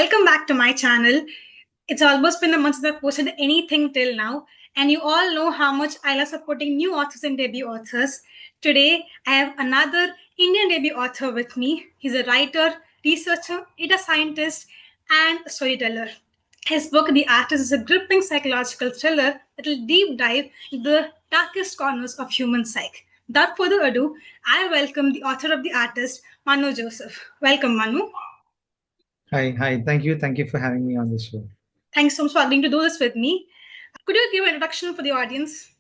Welcome back to my channel. It's almost been a month since I've posted anything till now, and you all know how much I love supporting new authors and debut authors. Today, I have another Indian debut author with me. He's a writer, researcher, data scientist, and a storyteller. His book, The Artist, is a gripping psychological thriller that will deep dive into the darkest corners of human psyche. Without further ado, I welcome the author of The Artist, Manu Joseph. Welcome, Manu. Hi. Thank you for having me on this show. Thanks so much for agreeing to do this with me. Could you give an introduction for the audience?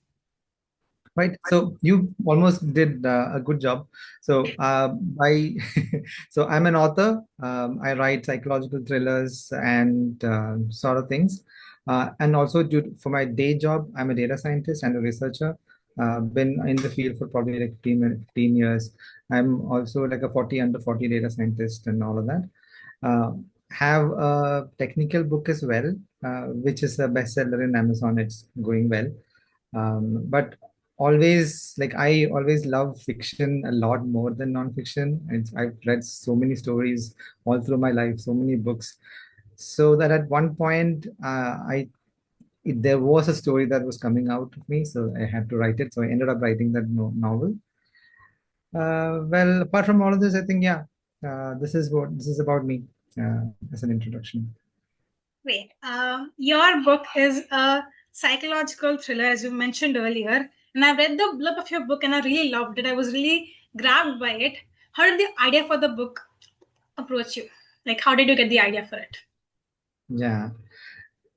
Right. So you almost did a good job. So I so I'm an author. I write psychological thrillers and sort of things. And also for my day job, I'm a data scientist and a researcher. Been in the field for probably like 15 years. I'm also like a 40 under 40 data scientist and all of that. Uh, have a technical book as well, which is a bestseller in Amazon. It's going well. But always, like, I always love fiction a lot more than nonfiction. I've read so many stories all through my life, so many books, so that at one point, there was a story that was coming out of me, so I had to write it. So I ended up writing that novel. Well, apart from all of this, I think, yeah, this is about me as an introduction. Wait, your book is a psychological thriller, as you mentioned earlier. And I read the blurb of your book and I really loved it. I was really grabbed by it. How did the idea for the book approach you? Like, how did you get the idea for it? Yeah.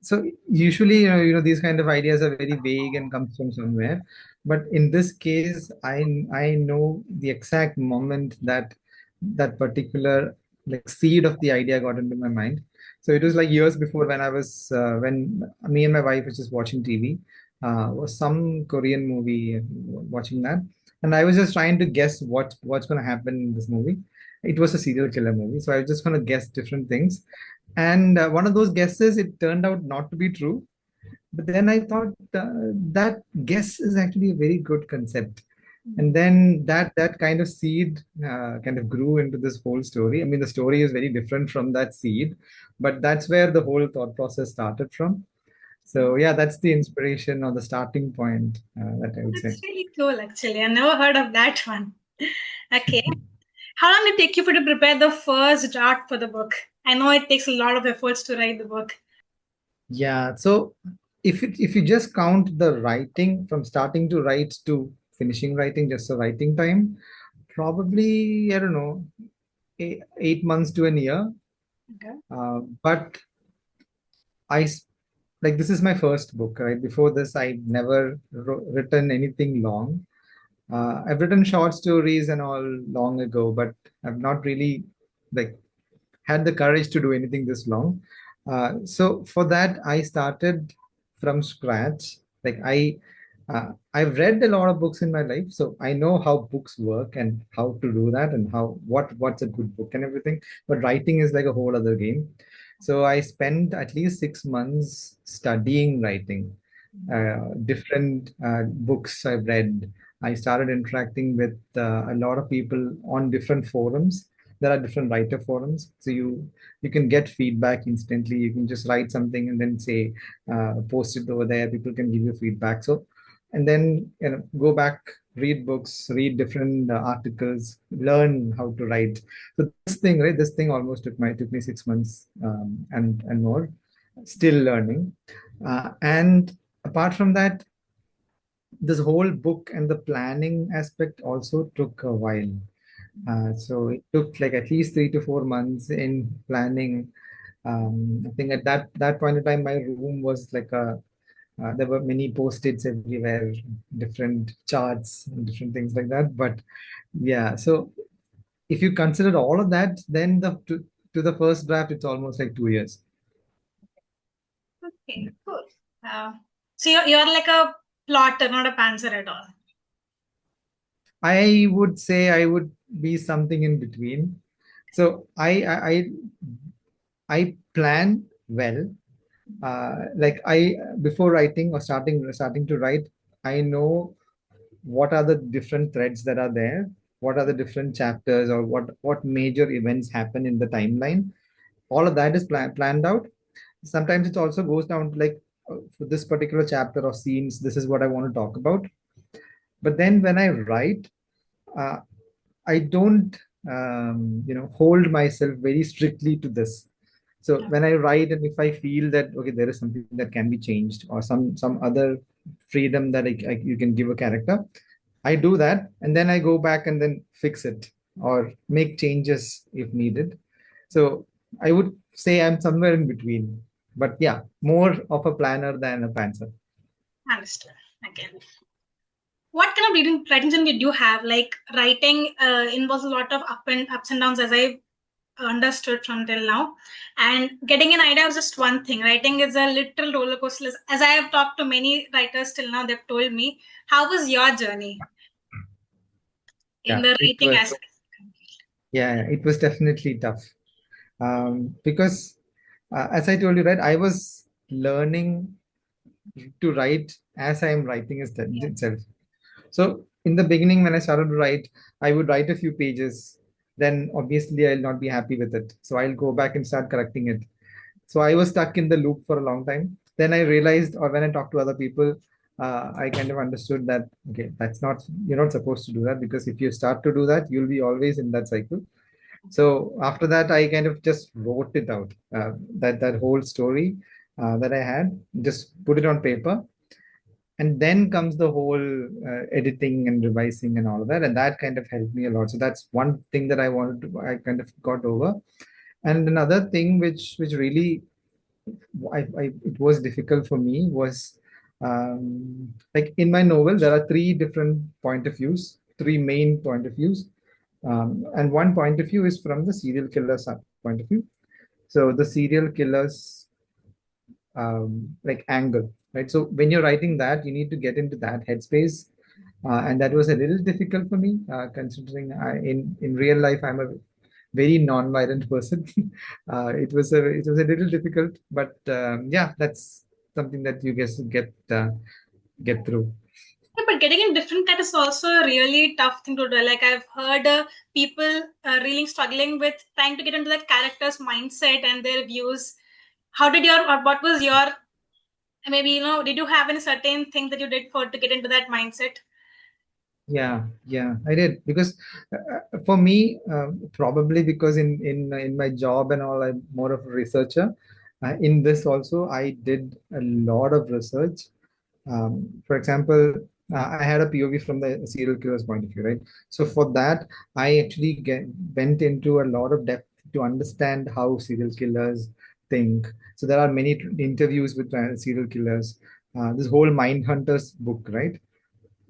So usually, these kind of ideas are very vague and comes from somewhere. But in this case, I know the exact moment that that particular like seed of the idea got into my mind. So it was like years before when me and my wife was just watching TV, was some Korean movie, watching that, and I was just trying to guess what's going to happen in this movie. It was a serial killer movie, so I was just going to guess different things, and one of those guesses, it turned out not to be true. But then I thought that guess is actually a very good concept. And then that kind of seed kind of grew into this whole story. I mean, the story is very different from that seed, but that's where the whole thought process started from. So yeah, that's the inspiration or the starting point, that I would say. That's really cool, actually. I never heard of that one. Okay. How long did it take you for to prepare the first draft for the book? I know it takes a lot of efforts to write the book. Yeah. So if you just count the writing from starting to write to finishing writing, just the writing time, probably, I don't know, 8 months to a year. Okay. But like, this is my first book, right? Before this, I never written anything long. I've written short stories and all long ago, but I've not really like had the courage to do anything this long. So for that, I started from scratch. Like, I've read a lot of books in my life, so I know how books work and how to do that and what's a good book and everything. But writing is like a whole other game. So I spent at least 6 months studying writing, different books I've read. I started interacting with a lot of people on different forums. There are different writer forums, so you can get feedback instantly. You can just write something and then say, post it over there. People can give you feedback. So, and then, go back, read books, read different articles, learn how to write. So this thing, right? This thing almost took me 6 months, and more. Still learning, and apart from that, this whole book and the planning aspect also took a while. So it took like at least 3 to 4 months in planning. I think at that point in time, my room was like there were many post-its everywhere, different charts, and different things like that. But yeah, so if you consider all of that, then to the first draft, it's almost like 2 years. Okay, cool. Uh, so you're like a plotter, not a pantser at all. I would say I would be something in between. So I plan well. Like, I before writing or starting to write, I know what are the different threads that are there, what are the different chapters, or what major events happen in the timeline. all of that is planned out. Sometimes it also goes down to like, for this particular chapter or scenes, this is what I want to talk about. But then when I write, uh, I don't, hold myself very strictly to this. So Yeah. when I write, and if I feel that okay, there is something that can be changed, or some other freedom that you can give a character, I do that, and then I go back and then fix it or make changes if needed. So I would say I'm somewhere in between, but yeah, more of a planner than a pantser. Understood. Again. What kind of writing journey did you have? Like writing involves a lot of ups and downs, as I understood from till now. And getting an idea was just one thing. Writing is a literal roller coaster. As I have talked to many writers till now, they've told me. How was your journey in Yeah, the it writing was. aspect? Yeah, it was definitely tough, because, as I told you, right, I was learning to write as I am writing itself. So in the beginning, when I started to write, I would write a few pages. Then obviously I'll not be happy with it. So I'll go back and start correcting it. So I was stuck in the loop for a long time. Then I realized, or when I talked to other people, I kind of understood that okay, that's not, you're not supposed to do that, because if you start to do that, you'll be always in that cycle. So after that, I kind of just wrote it out. That whole story that I had, just put it on paper, and then comes the whole editing and revising and all of that, and that kind of helped me a lot. So that's one thing that I kind of got over. And another thing which really it was difficult for me was, like in my novel there are three different point of views, three main point of views, and one point of view is from the serial killer's point of view. So the serial killer's, like angle, right? So when you're writing that, you need to get into that headspace, and that was a little difficult for me, considering in real life I'm a very non-violent person. It was a little difficult, but yeah, that's something that you guys get through. Yeah, but getting in different cut is also a really tough thing to do. Like I've heard people really struggling with trying to get into that character's mindset and their views. How did your or what was your maybe did you have any certain thing that you did for to get into that mindset? Yeah, I did, because for me, probably because in my job and all, I'm more of a researcher. In this also, I did a lot of research. For example, I had a POV from the serial killer's point of view, right? So for that, I actually went into a lot of depth to understand how serial killers think. So there are many interviews with serial killers. This whole Mindhunters book, right?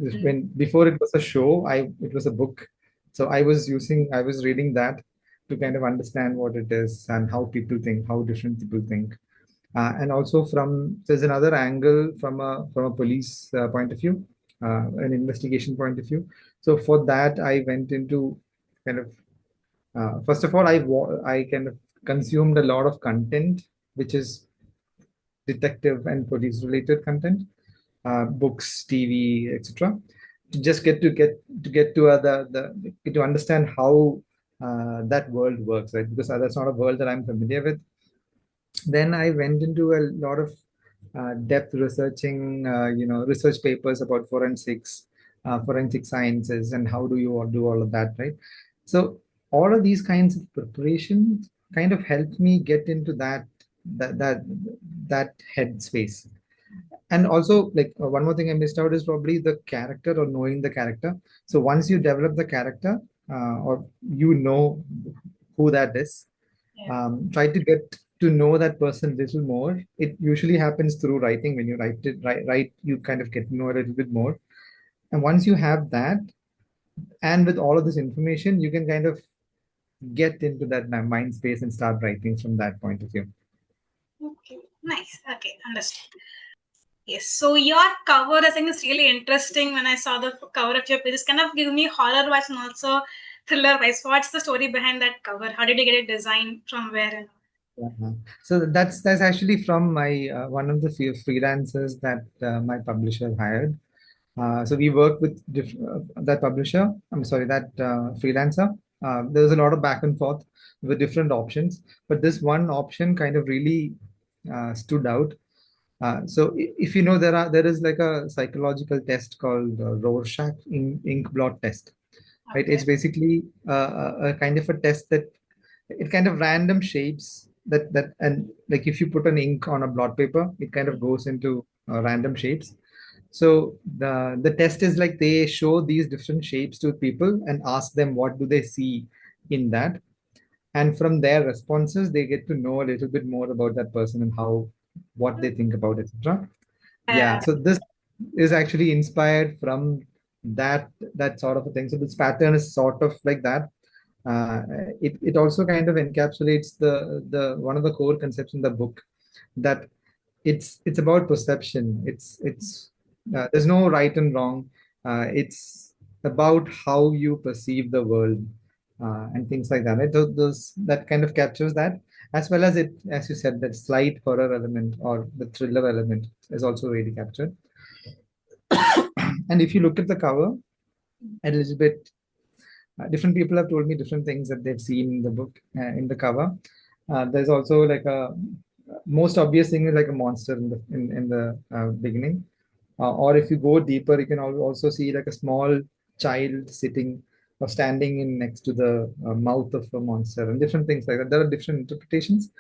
Mm. When before it was a show, it was a book. So I was reading that to kind of understand what it is and how people think, how different people think. And also there's another angle from a police point of view, an investigation point of view. So for that, I went into kind of, first of all, I kind of consumed a lot of content which is detective and police related content, books, TV, etc. To just get to to understand how that world works, right? Because that's not a world that I'm familiar with. Then I went into a lot of depth researching, research papers about forensic sciences, and how do you all do all of that, right? So all of these kinds of preparations kind of helped me get into that that that headspace. And also, like, one more thing I missed out is probably the character, or knowing the character. So once you develop the character, or you know who that is, Yeah. try to get to know that person a little more. It usually happens through writing. When you write, you kind of get to know a little bit more. And once you have that, and with all of this information, you can kind of get into that mind space and start writing from that point of view. Okay. Nice. Okay, understood. Yes. So your cover, I think, is really interesting. When I saw the cover of your page, it's kind of giving me horror wise and also thriller wise. What's the story behind that cover? How did you get it designed? From where? And Yeah. So that's actually from my one of the few freelancers that my publisher hired. So we work with that publisher. I'm sorry, that freelancer. There was a lot of back and forth with different options, but this one option kind of really stood out. If you know, there is like a psychological test called Rorschach ink blot test, right? Okay. It's basically a kind of a test that it kind of random shapes that and like if you put an ink on a blot paper, it kind of goes into random shapes. So the test is like they show these different shapes to people and ask them what do they see in that, and from their responses they get to know a little bit more about that person and how what they think about, etc. Yeah, Yeah. so this is actually inspired from that sort of a thing. So this pattern is sort of like that. It also kind of encapsulates the one of the core concepts in the book, that it's about perception. It's There's no right and wrong. It's about how you perceive the world, and things like that. Right? Those that kind of captures that, as well as it, as you said, that slight horror element or the thriller element is also really captured. And if you look at the cover a little bit, different people have told me different things that they've seen in the book, in the cover. There's also like a most obvious thing is like a monster in the beginning. Or if you go deeper, you can also see like a small child sitting or standing in next to the mouth of a monster and different things like that. There are different interpretations.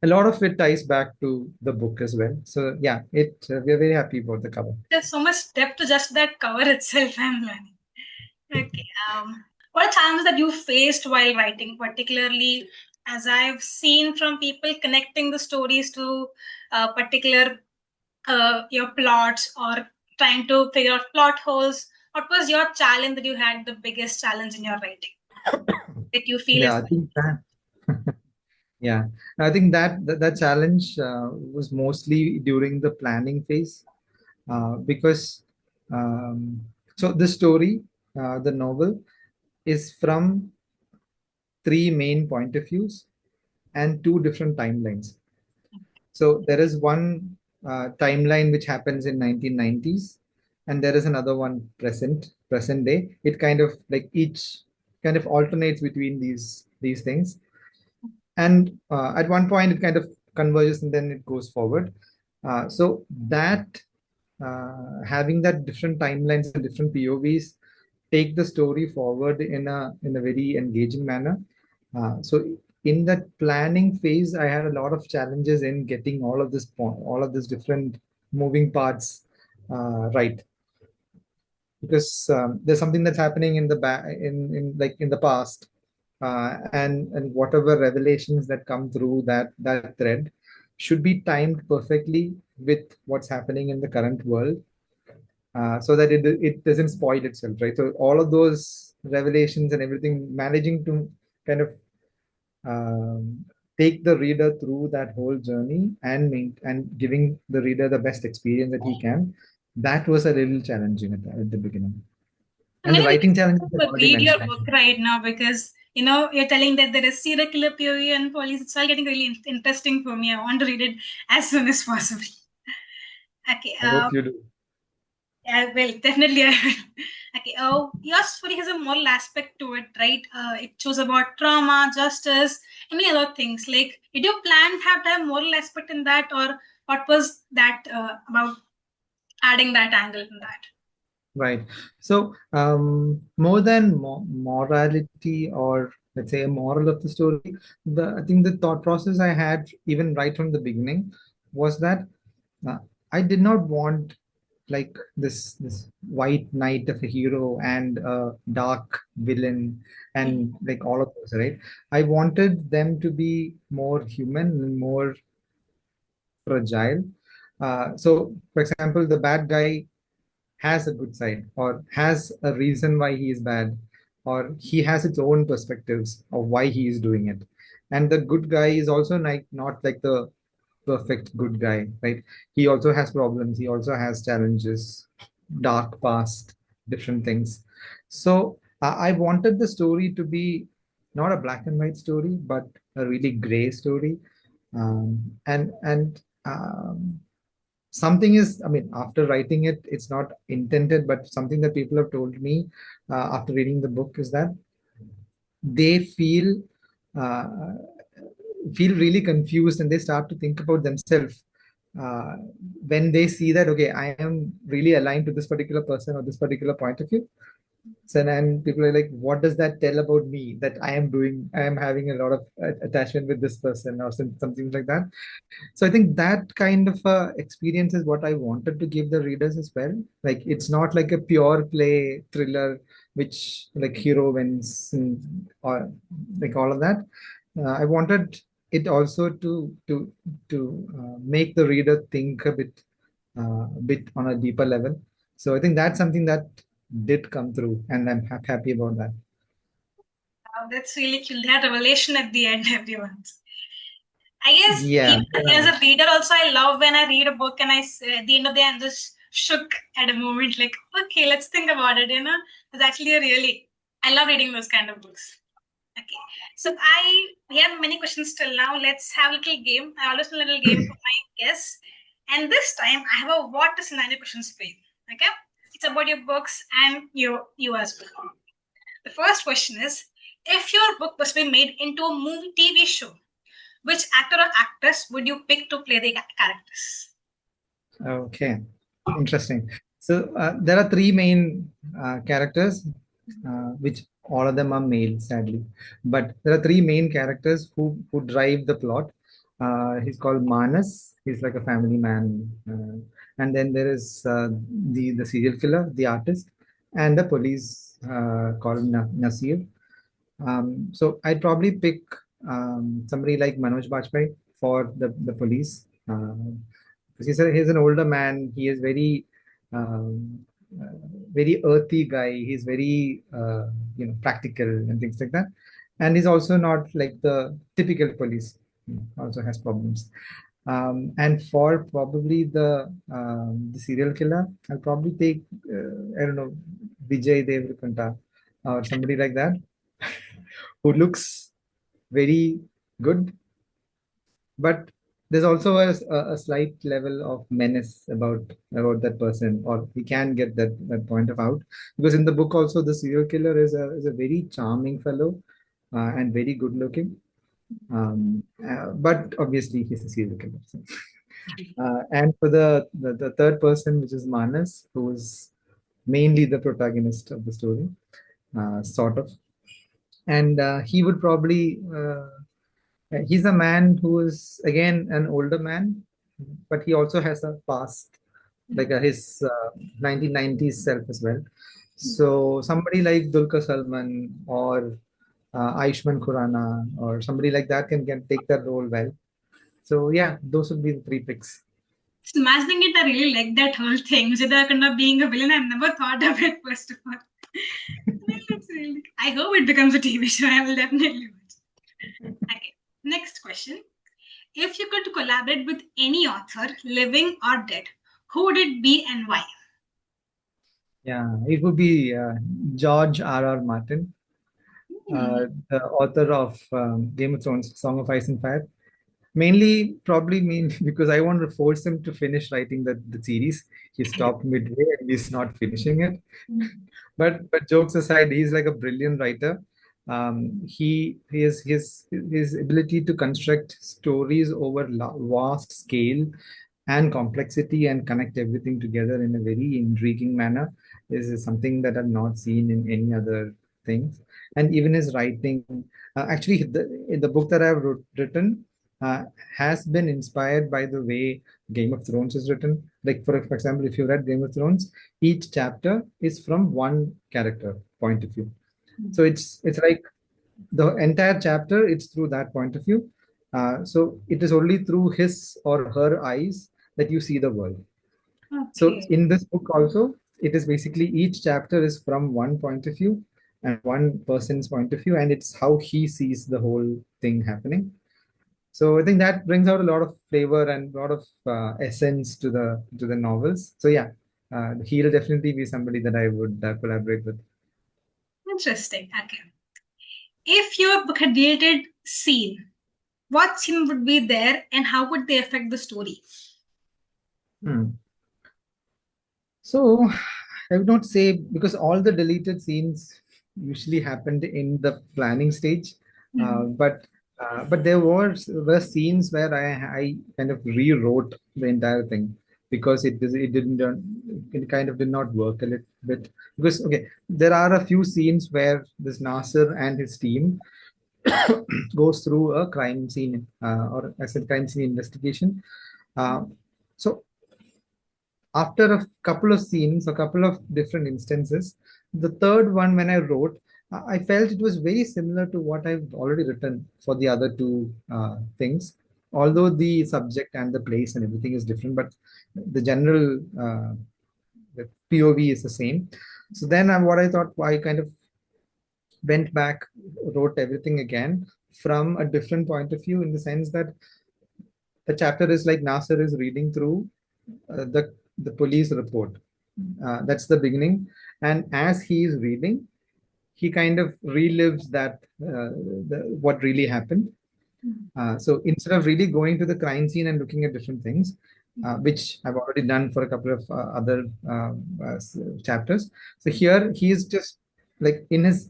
A lot of it ties back to the book as well. So yeah, we are very happy about the cover. There's so much depth to just that cover itself, I'm learning. Okay. What are challenges that you faced while writing, particularly as I've seen from people connecting the stories to particular your plots or trying to figure out plot holes? What was your challenge that you had the biggest challenge in your writing that you feel is Yeah, I think that. Yeah, I think that challenge was mostly during the planning phase, because um, so the story, the novel, is from three main point of views and two different timelines. So there is one timeline which happens in 1990s, and there is another one present day. It kind of like each kind of alternates between these things, and at one point it kind of converges and then it goes forward. So that having that different timelines and different povs take the story forward in a very engaging manner. So in that planning phase I had a lot of challenges in getting all of these different moving parts right, because there's something that's happening in the back in like in the past, and whatever revelations that come through that thread should be timed perfectly with what's happening in the current world, so that it doesn't spoil itself, right? So all of those revelations and everything, managing to kind of um, take the reader through that whole journey and giving the reader the best experience that he can, that was a little challenging at the beginning. And the many writing people challenges I've will already read your mentioned. book right now because you're telling that there is serial killer POV and police. It's all getting really interesting for me. I want to read it as soon as possible. Okay. I hope you do. Yeah, well, definitely I will. Okay. Your story has a moral aspect to it, right? It shows about trauma, justice, any other things. Like, did you plan to have moral aspect in that, or what was that about adding that angle in that? Right. So, more than morality, or let's say a moral of the story, I think the thought process I had even right from the beginning was that uh, I did not want like this white knight of a hero and a dark villain and like all of those, right? I wanted them to be more human and more fragile. So, for example, the bad guy has a good side or has a reason why he is bad, or he has its own perspectives of why he is doing it, and the good guy is also like not like the perfect good guy, right? He also has problems, he also has challenges, dark past, different things. So I wanted the story to be not a black and white story but a really gray story. And something is, I mean, after writing it, it's not intended, but something that people have told me after reading the book is that they uh, feel really confused, and they start to think about themselves uh, when they see that, okay, I am really aligned to this particular person or this particular point of view. So then people are like, what does that tell about me, that I am having a lot of attachment with this person or something like that. So I think that kind of experience is what I wanted to give the readers as well. Like, it's not like a pure play thriller which like hero wins or like all of that. I wanted it also to make the reader think a bit on a deeper level. So I think that's something that did come through, and I'm happy about that. Wow, that's really cute. That revelation at the end, everyone. I guess Yeah. even as a reader, also I love when I read a book and at the end of the day I'm just shook at a moment. Like, okay, let's think about it. It's actually a really I love reading those kind of books. Okay, so we have many questions till now. Let's have a little game. I always do a little game for my guests, and this time I have a what is scenario questions for you. Okay, it's about your books and you as well. The first question is: if your book was to be made into a movie TV show, which actor or actress would you pick to play the characters? Okay, interesting. So there are three main characters, which all of them are male, sadly. But there are three main characters who drive the plot. He's called Manas. He's like a family man, and then there is the serial killer, the artist, and the police called Nasir. So I'd probably pick somebody like Manoj Bajpayee for the police. Because he's an older man. He is um, very earthy guy. He's very practical and things like that. And he's also not like the typical police. Also has problems. And for probably the serial killer, I'll probably take I don't know, Vijay Deverakonda or somebody like that, who looks very good, but there's also a slight level of menace about that person, or we can get that point of out, because in the book also the serial killer is a very charming fellow, and very good looking, but obviously he's a serial killer. So. And for the third person, which is Manas, who is mainly the protagonist of the story, sort of, and he would probably he's a man who is again an older man, but he also has a past, like his 1990s self as well. So somebody like Dulquer Salman or Ayushmann Khurrana or somebody like that can take that role well. So yeah, those would be the three picks. Just imagining it, I really like that whole thing. Vijay being a villain, I've never thought of it first of all. Well, that's really, I hope it becomes a TV show. I will definitely watch. Okay, next question. If you could collaborate with any author, living or dead, who would it be and why? Yeah, it would be George R. R. Martin, the author of Game of Thrones, Song of Ice and Fire. Probably mainly because I want to force him to finish writing the series. He stopped midway and he's not finishing it. But jokes aside, he's like a brilliant writer. He has his ability to construct stories over vast scale and complexity and connect everything together in a very intriguing manner is something that I've not seen in any other things. And even his writing, actually, the book that I've written uh, has been inspired by the way Game of Thrones is written. Like, for example, if you read Game of Thrones, each chapter is from one character point of view. So it's like the entire chapter, it's through that point of view. So it is only through his or her eyes that you see the world. So Okay. in this book also, it is basically each chapter is from one point of view and one person's point of view, and it's how he sees the whole thing happening. So I think that brings out a lot of flavor and a lot of essence to the novels. So yeah, he'll definitely be somebody that I would collaborate with. Interesting. Okay. If your book had deleted scene, what scene would be there and how would they affect the story? Hmm. So I would not say, because all the deleted scenes usually happened in the planning stage. Uh, Mhm. but but there were scenes where I kind of rewrote the entire thing because it didn't it kind of did not work a little bit because okay, there are a few scenes where this Nasser and his team goes through a crime scene or as a crime scene investigation. Uh, so after a couple of scenes, a couple of different instances, the third one when I wrote, I felt it was very similar to what I've already written for the other two things. Although the subject and the place and everything is different, but the general the POV is the same. So then what I thought, I kind of went back, wrote everything again from a different point of view in the sense that the chapter is like Nasser is reading through the police report. That's the beginning, and as he is reading, he kind of relives that what really happened. So instead of really going to the crime scene and looking at different things, which I've already done for a couple of other chapters, so here he is just like in his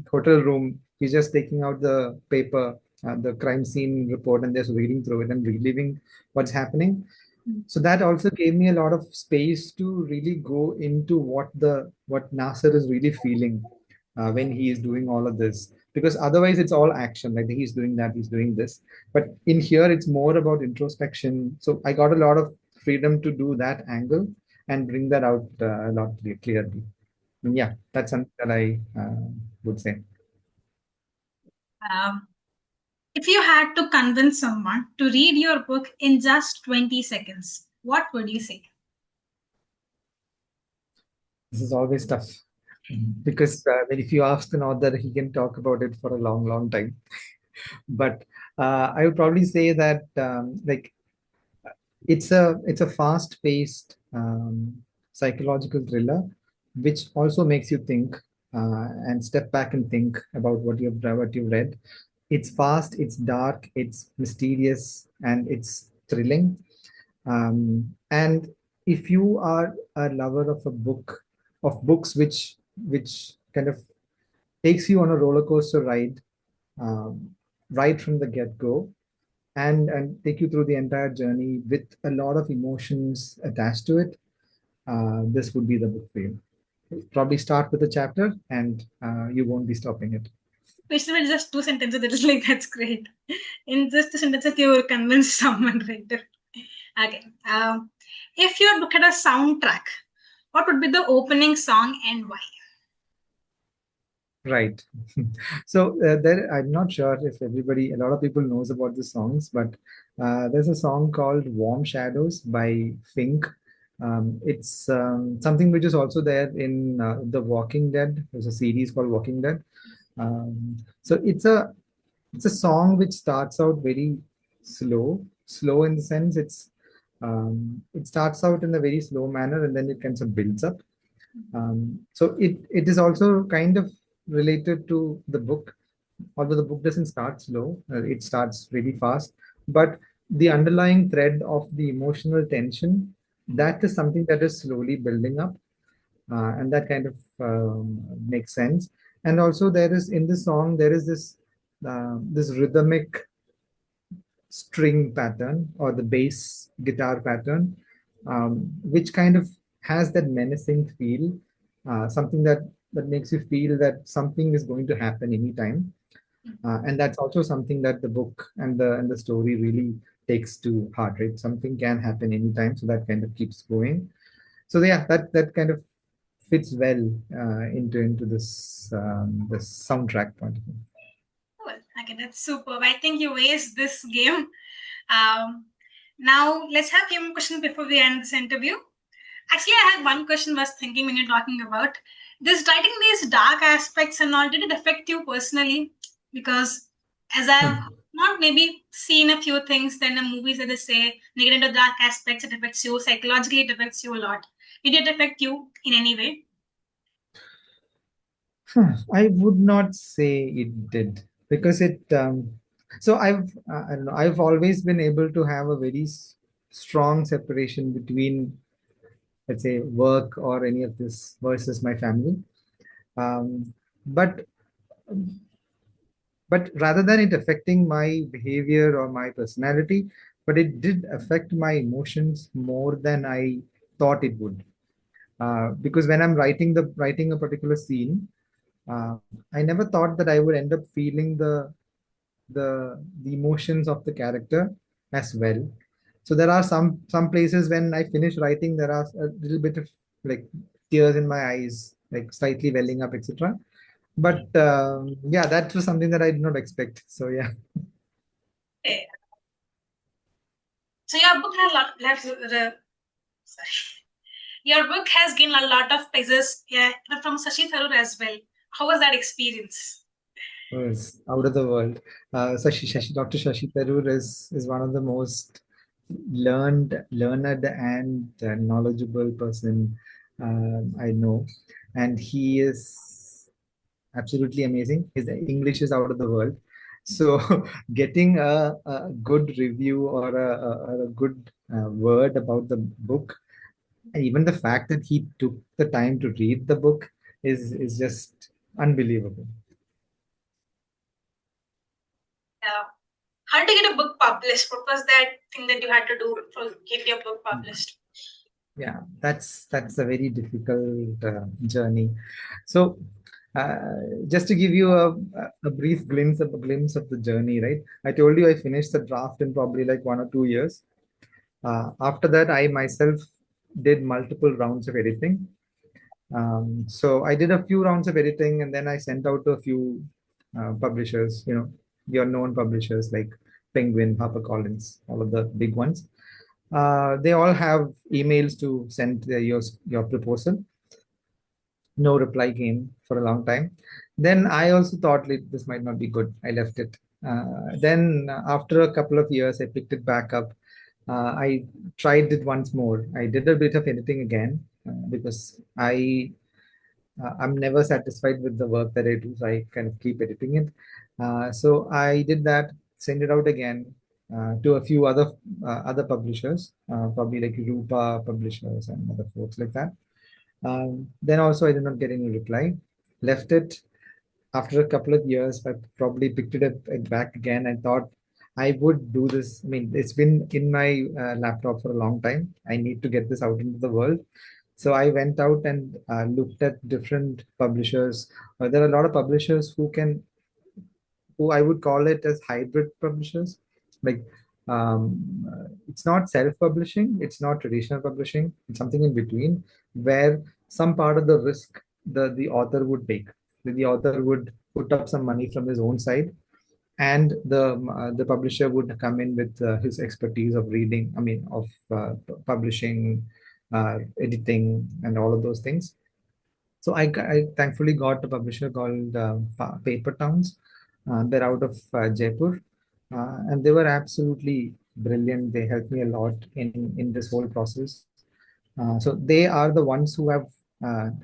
hotel room, he's just taking out the paper, the crime scene report, and just reading through it and reliving what's happening. So that also gave me a lot of space to really go into what Nasser is really feeling when he is doing all of this. Because otherwise, it's all action. Like he's doing that, he's doing this. But in here, it's more about introspection. So I got a lot of freedom to do that angle and bring that out a lot clearly. And yeah, that's something that I would say. Um, if you had to convince someone to read your book in just 20 seconds, what would you say? This is always tough because if you ask an author, he can talk about it for a long, long time. But I would probably say that like it's a fast-paced psychological thriller, which also makes you think and step back and think about what you've read. It's fast, it's dark, it's mysterious, and it's thrilling. And if you are a lover of a book, of books which kind of takes you on a roller coaster ride um, right from the get-go, and take you through the entire journey with a lot of emotions attached to it, this would be the book for you. Probably start with a chapter, and you won't be stopping it. Especially when it's just two sentences, it is like that's great. In just two sentences, you will convince someone, right? Okay. If your book had a soundtrack, what would be the opening song and why? Right. So there, I'm not sure if a lot of people knows about the songs, but there's a song called "Warm Shadows" by Fink. It's something which is also there in The Walking Dead. There's a series called Walking Dead. So it's a song which starts out very slow in the sense it starts out in a very slow manner and then it kind of builds up. So it is also kind of related to the book, although the book doesn't start slow, it starts really fast. But the underlying thread of the emotional tension, that is something that is slowly building up, and that kind of makes sense. And also, there is in this song there is this rhythmic string pattern or the bass guitar pattern, which kind of has that menacing feel, something that makes you feel that something is going to happen anytime. And that's also something that the book and the story really takes to heart, right? Something can happen anytime, so that kind of keeps going. So yeah, that kind of fits well into this soundtrack point of view. Cool. Okay, that's superb. I think you aced this game. Um, now let's have a few more questions before we end this interview. Actually, I had one question was thinking when you're talking about this writing these dark aspects and all, did it affect you personally? Because as I've not maybe seen a few things in the movies that they say negative into dark aspects, it affects you psychologically, it affects you a lot. Did it affect you in any way? I would not say it did because so I don't know, I've always been able to have a very strong separation between, let's say, work or any of this versus my family. but rather than it affecting my behavior or my personality, but it did affect my emotions more than I thought it would. Because when I'm writing a particular scene, I never thought that I would end up feeling the emotions of the character as well. So there are some places when I finish writing, there are a little bit of like tears in my eyes, like slightly welling up, etc. But yeah, that was something that I did not expect. So yeah. Okay. So your book has sorry. Your book has gained a lot of praises, yeah, from Sashi Tharoor as well. How was that experience? Was out of the world. Dr. Shashi Tharoor is one of the most learned and knowledgeable person I know, and he is absolutely amazing. His English is out of the world. So getting a good review or a good word about the book, and even the fact that he took the time to read the book is just unbelievable. Yeah. How to get a book published? What was that thing that you had to do to get your book published? Yeah, that's a very difficult journey. So just to give you a brief glimpse of the journey, right? I told you I finished the draft in probably like 1 or 2 years. After that, I myself did multiple rounds of editing. So I did a few rounds of editing, and then I sent out to a few publishers, your known publishers like Penguin, HarperCollins, all of the big ones. They all have emails to send your proposal. No reply came for a long time. Then I also thought like, this might not be good. I left it. Then after a couple of years, I picked it back up. I tried it once more. I did a bit of editing again because I'm never satisfied with the work that I do, so I kind of keep editing it. So I did that, send it out again to a few other publishers, probably like Rupa publishers and other folks like that. Then also I did not get any reply. Left it after a couple of years. I probably picked it up back again and thought I would do this. I mean, it's been in my laptop for a long time. I need to get this out into the world. So I went out and looked at different publishers. There are a lot of publishers who I would call it as hybrid publishers. Like it's not self-publishing, it's not traditional publishing, it's something in between where some part of the risk the author would take. The author would put up some money from his own side, and the publisher would come in with his expertise of reading, I mean, of publishing, editing, and all of those things. So I thankfully got a publisher called Paper Towns. They're out of Jaipur, and they were absolutely brilliant. They helped me a lot in this whole process. So they are the ones who have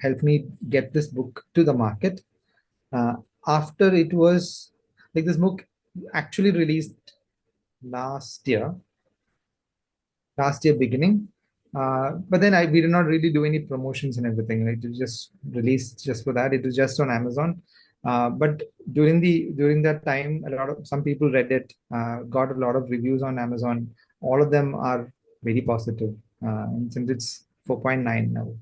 helped me get this book to the market. Uh, After it was like this book actually released last year, beginning. But then we did not really do any promotions and everything. Like it was just released just for that. It was just on Amazon. But during that time, some people read it, got a lot of reviews on Amazon. All of them are very positive. And since it's 4.9 now,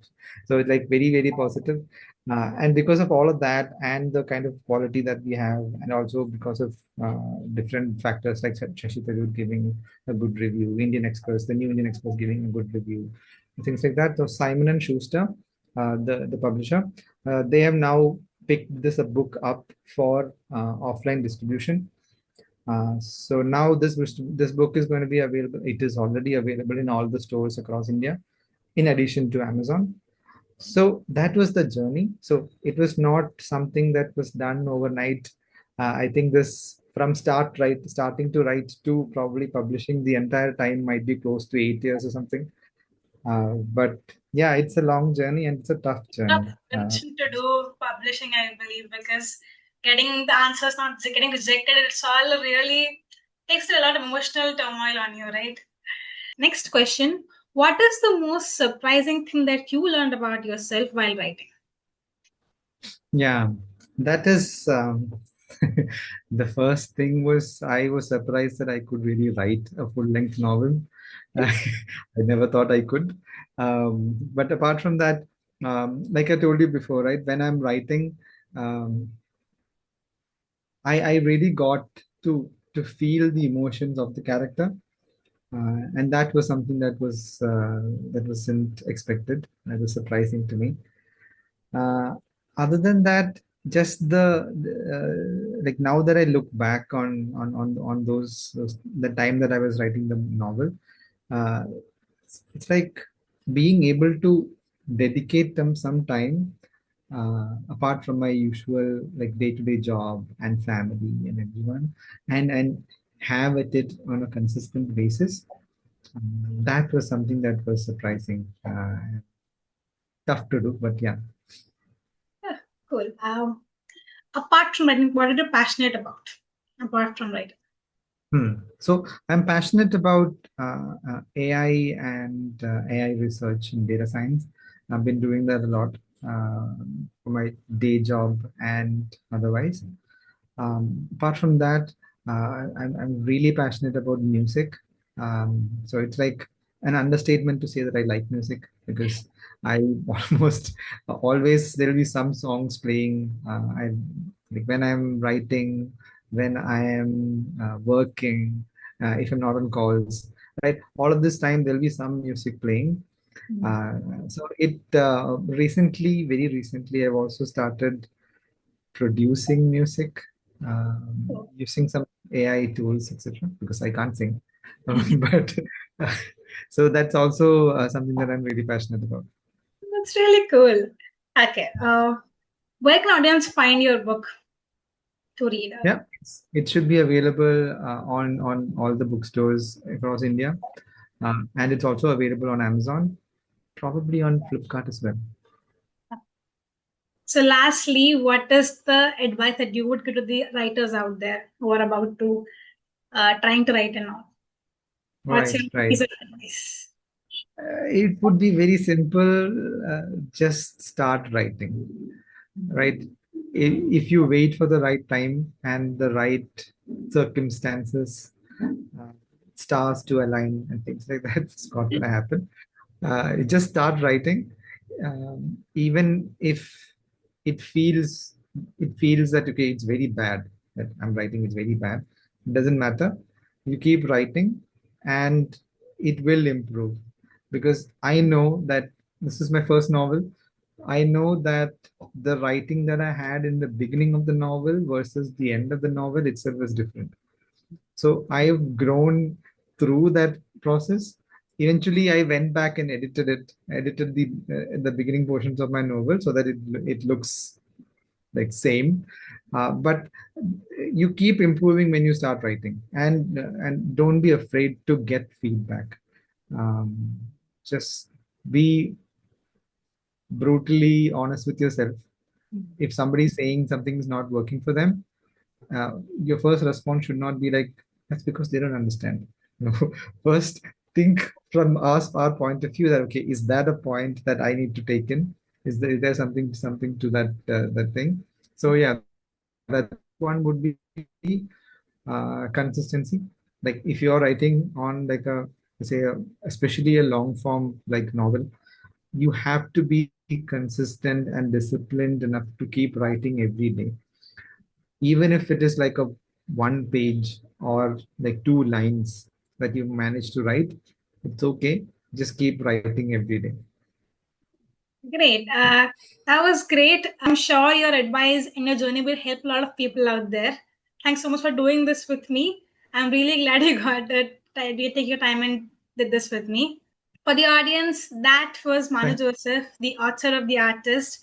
so it's like very very positive. And because of all of that and the kind of quality that we have, and also because of different factors like Shashi Tharoor giving a good review, the new Indian Express giving a good review, things like that. So Simon and Schuster, the publisher, they have now picked this a book up for offline distribution. So now this book is going to be available. It is already available in all the stores across India, in addition to Amazon. So that was the journey. So it was not something that was done overnight. I think this from starting to write to probably publishing the entire time might be close to 8 years or something. But yeah, it's a long journey and it's a tough Tough journey. to do publishing, I believe, because getting the answers not getting rejected, it's all really takes a lot of emotional turmoil on you, right? Next question. What is the most surprising thing that you learned about yourself while writing? Yeah. That is the first thing was I was surprised that I could really write a full-length novel. I, I never thought I could. But apart from that, like I told you before, right? When I'm writing, um, I really got to feel the emotions of the character, and that was something that wasn't expected. That was surprising to me. Uh, Other than that, just like now that I look back on those the time that I was writing the novel, uh, it's like being able to dedicate them some time apart from my usual like day-to-day job and family and everyone, and have it on a consistent basis. That was something that was surprising, tough to do, but yeah. Yeah, cool. Apart from writing, what are you passionate about? Apart from writing. So I'm passionate about AI and AI research and data science. I've been doing that a lot for my day job and otherwise. Apart from that, I'm really passionate about music. So it's like an understatement to say that I like music because I almost always there will be some songs playing. I like when I'm writing, when I am working, if I'm not on calls, right? All of this time there'll be some music playing. Uh, so it very recently, I've also started producing music using some AI tools, etc. Because I can't sing, but so that's also something that I'm really passionate about. That's really cool. Okay. Where can audience find your book to read? Yeah, it should be available on all the bookstores across India, and it's also available on Amazon, probably on Flipkart as well. So, lastly, what is the advice that you would give to the writers out there who are about to trying to write a novel? What's Right, your right. piece of advice? It would be very simple. Just start writing, right? If you wait for the right time and the right circumstances, uh, stars to align and things like that, it's not going to happen. You just start writing, even if it feels it feels that okay, it's very bad that I'm writing. It's very bad. It doesn't matter. You keep writing, and it will improve because I know that this is my first novel. I know that the writing that I had in the beginning of the novel versus the end of the novel itself was different. So I've grown through that process. Eventually, I went back and edited the beginning portions of my novel so that it looks like same. But you keep improving when you start writing, and don't be afraid to get feedback. Um, just be brutally honest with yourself. If somebody is saying something is not working for them, your first response should not be like, that's because they don't understand. No, first think from our point of view that okay, is that a point that I need to take in? Is there something to that thing? So yeah, that one would be consistency. Like if you're writing on like say especially a long form like novel, you have to be consistent and disciplined enough to keep writing every day, even if it is like a one page or like two lines that you manage to write. It's okay, just keep writing every day. Great. That was great. I'm sure your advice and your journey will help a lot of people out there. Thanks so much for doing this with me. I'm really glad you got it. You take your time and did this with me. For the audience, that was Manu Thank Joseph, the author of The Artist.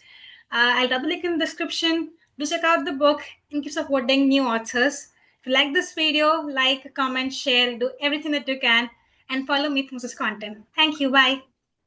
I'll double link in the description. Do check out the book and keep supporting new authors. If you like this video, like, comment, share, do everything that you can, and follow me for more content. Thank you. Bye.